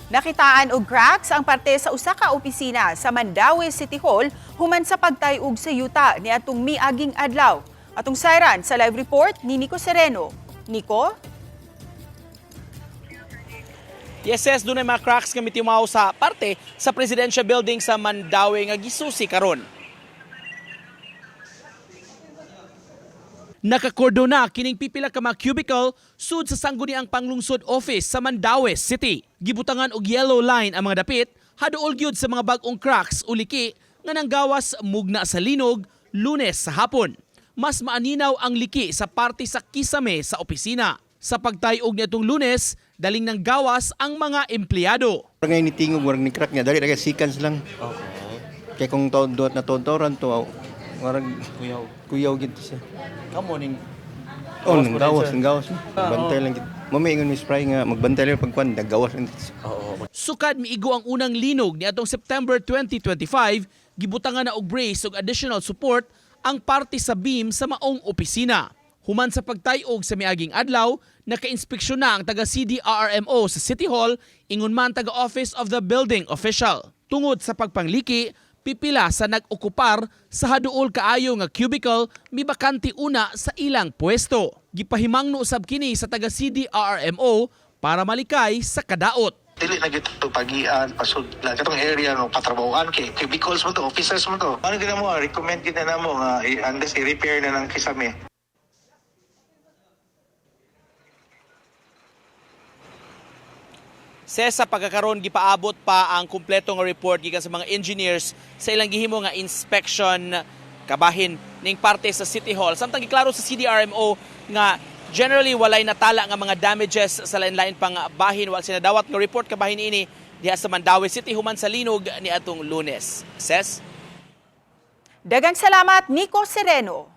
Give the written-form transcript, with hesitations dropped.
Nakitaan og cracks ang parte sa usa ka opisina sa Mandaue City Hall human sa pagtayog sa yuta ni atong miaging adlaw. Atong sayran sa live report ni Nico Sereno. Nico? Yes, doon ay mga cracks nga mitimaw sa parte sa Presidential Building sa Mandaue nga gisusi karon. Nakakordona kining pipila ka mga cubicle sud sa sangguniang panglungsod office sa Mandaue City. Gibutangan og yellow line ang mga dapit, haduol gyud sa mga bag-ong cracks o liki nga nanggawas mugna sa linog Lunes sa hapon. Mas maaninaw ang liki sa parte sa kisame sa opisina. Sa pagtayog nitong Lunes, daling nang gawas ang mga empleyado. Ngayon ni tingog warang ni crack niya dali seconds lang. Kaya kung doot na tontoran to warang kuyaw gid siya. Kamo ning Nang gawas. Bantay lang gid. Mamaingon mi spray nga magbantay lang pagkuan naggawas lang. Sukad miigo ang unang linog niadtong September 2025, gibutangan na og brace ug additional support ang parte sa beam sa maong opisina. Human sa pagtayog sa miaging adlaw, naka-inspeksyon na ang taga CDRRMO sa City Hall, ingon man taga Office of the Building official. Tungod sa pagpangliki, pipila sa nag-okupar sa haduol kaayo nga cubicle mibakante una sa ilang pwesto. Gipahimangno usab kini sa taga CDRRMO para malikay sa kadaot. Dili na gito pagian pasud la katong area no patrabahoan kay cubicles mo to officers mo to. Ano gina mo recommend kita namo nga andes i-repair na ng kisame. Sa pagkakaroon gipaabot pa ang kumpleto nga report gikan sa mga engineers sa ilang gihimo nga inspection kabahin ning parte sa City Hall. Samtang giklaro sa CDRMO nga generally walay natala nga mga damages sa lain-lain pang bahin wal sinadawat nga report kabahin ini diha sa Mandaue City human sa linog ni atong Lunes. Dagang salamat Nico Sereno.